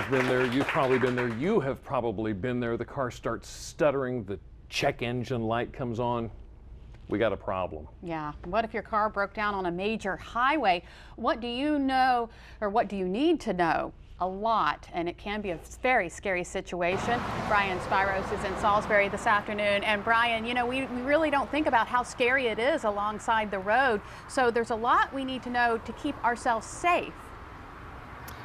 I've been there, you've probably been there, you have probably been there. The car starts stuttering, the check engine light comes on. We got a problem. Yeah. What if your car broke down on a major highway? What do you know, or what do you need to know? A lot, and it can be a very scary situation. Brian Spiros is in Salisbury this afternoon. And Brian, you know, we really don't think about how scary it is alongside the road. So there's a lot we need to know to keep ourselves safe.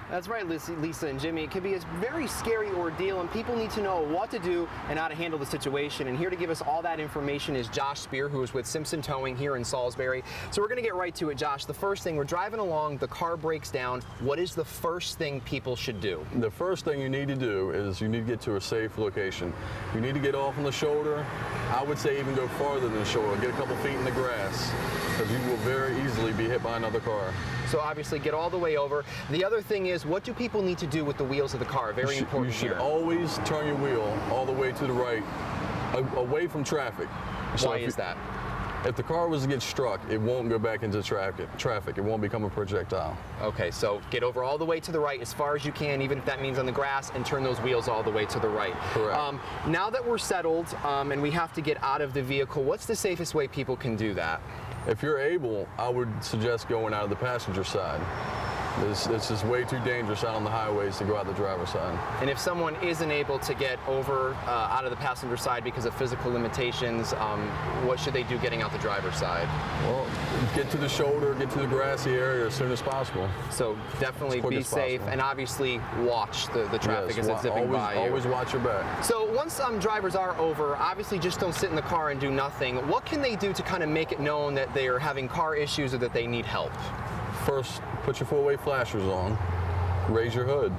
That's right, Lisa and Jimmy. It can be a very scary ordeal, and people need to know what to do and how to handle the situation. And here to give us all that information is Josh Spear, who is with Simpson Towing here in Salisbury. So we're going to get right to it, Josh. The first thing, we're driving along, the car breaks down. What is the first thing people should do? The first thing you need to do is you need to get to a safe location. You need to get off on the shoulder. I would say even go farther than the shoulder. Get a couple feet in the grass, because you will very easily be hit by another car. So obviously get all the way over. The other thing is, what do people need to do with the wheels of the car? Very important here. You should always turn your wheel all the way to the right, away from traffic. Why is that? If the car was to get struck, it won't go back into traffic. It won't become a projectile. Okay, so get over all the way to the right as far as you can, even if that means on the grass, and turn those wheels all the way to the right. Correct. Now that we're settled and we have to get out of the vehicle, what's the safest way people can do that? If you're able, I would suggest going out of the passenger side. It's just way too dangerous out on the highways to go out the driver's side. And if someone isn't able to get over out of the passenger side because of physical limitations, what should they do getting out the driver's side? Well, get to the shoulder, get to the grassy area as soon as possible. So definitely be safe, and obviously watch the traffic as it's zipping by you. Always watch your back. So once drivers are over, obviously just don't sit in the car and do nothing. What can they do to kind of make it known that they are having car issues or that they need help? First, put your four-way flashers on, raise your hood.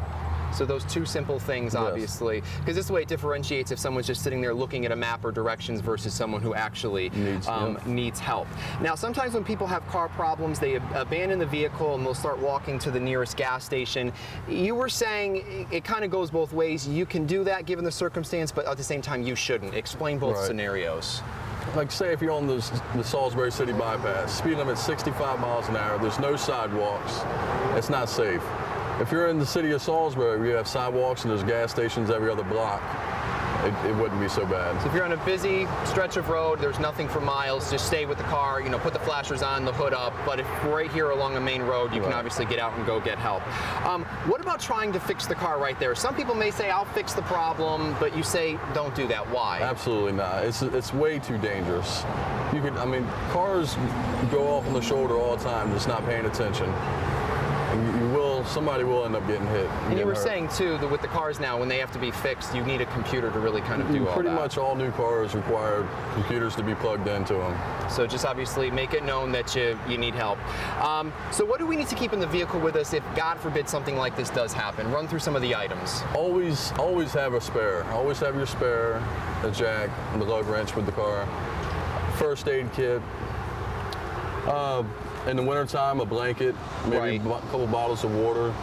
So those two simple things, obviously, because this is the way it differentiates if someone's just sitting there looking at a map or directions versus someone who actually needs help. Now, sometimes when people have car problems, they abandon the vehicle and they'll start walking to the nearest gas station. You were saying it kind of goes both ways. You can do that given the circumstance, but at the same time, you shouldn't. Explain both scenarios. Like say if you're on the Salisbury City bypass, speed limit 65 miles an hour, there's no sidewalks, it's not safe. If you're in the city of Salisbury, we have sidewalks and there's gas stations every other block. It wouldn't be so bad. So if you're on a busy stretch of road, there's nothing for miles, just stay with the car, you know, put the flashers on, the hood up. But if right here along the main road, you can obviously get out and go get help. What about trying to fix the car right there? Some people may say, I'll fix the problem, but you say, don't do that. Why? Absolutely not. It's way too dangerous. You could, I mean, cars go off on the shoulder all the time, just not paying attention. Somebody will end up getting hit. And you were saying too that with the cars now, when they have to be fixed, you need a computer to really kind of do all that. Pretty much all new cars require computers to be plugged into them. So just obviously make it known that you need help. So what do we need to keep in the vehicle with us if, God forbid, something like this does happen? Run through some of the items. Always have a spare. Always have your spare, a jack, the lug wrench with the car, first aid kit. In the wintertime, a blanket, maybe a couple bottles of water.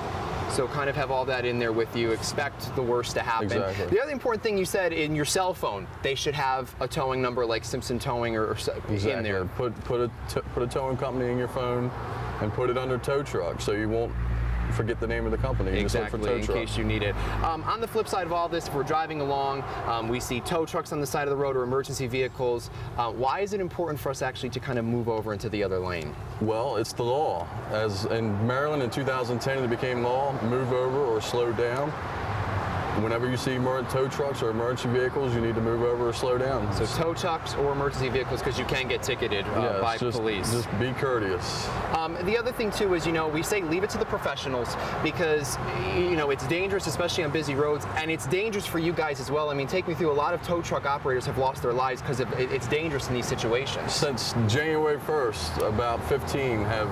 So kind of have all that in there with you. Expect the worst to happen. Exactly. The other important thing you said, in your cell phone, they should have a towing number like Simpson Towing or in there. Put a towing company in your phone and put it under tow truck so you won't forget the name of the company. Exactly, in case you need it. On the flip side of all this, if we're driving along, we see tow trucks on the side of the road or emergency vehicles. Why is it important for us actually to kind of move over into the other lane? Well, it's the law. As in Maryland in 2010, it became law, move over or slow down. Whenever you see tow trucks or emergency vehicles, you need to move over or slow down. So tow trucks or emergency vehicles, because you can get ticketed by police. Just be courteous. The other thing too is, you know, we say leave it to the professionals because, you know, it's dangerous, especially on busy roads, and it's dangerous for you guys as well. I mean, take me through, a lot of tow truck operators have lost their lives because it's dangerous in these situations. Since January 1st, about 15 have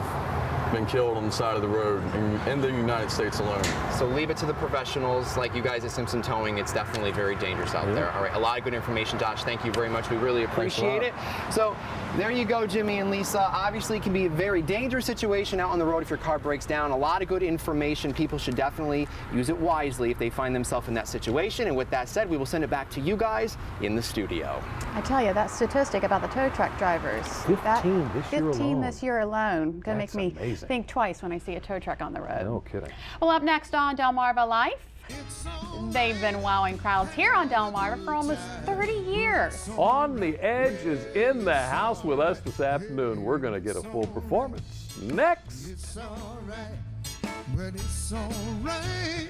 been killed on the side of the road in the United States alone. So leave it to the professionals like you guys at Simpson Towing. It's definitely very dangerous out there. All right, a lot of good information, Josh. Thank you very much. We really appreciate it. So there you go, Jimmy and Lisa. Obviously, it can be a very dangerous situation out on the road if your car breaks down. A lot of good information. People should definitely use it wisely if they find themselves in that situation. And with that said, we will send it back to you guys in the studio. I tell you, that statistic about the tow truck drivers. 15 this year alone. Gonna make me amazing. think twice when I see a tow truck on the road. No kidding. Well, up next on Delmarva Life, They've been wowing crowds here on Delmarva for almost 30 years. On the Edge is in the house with us this afternoon. We're going to get a full performance next. It's all right, but it's all right.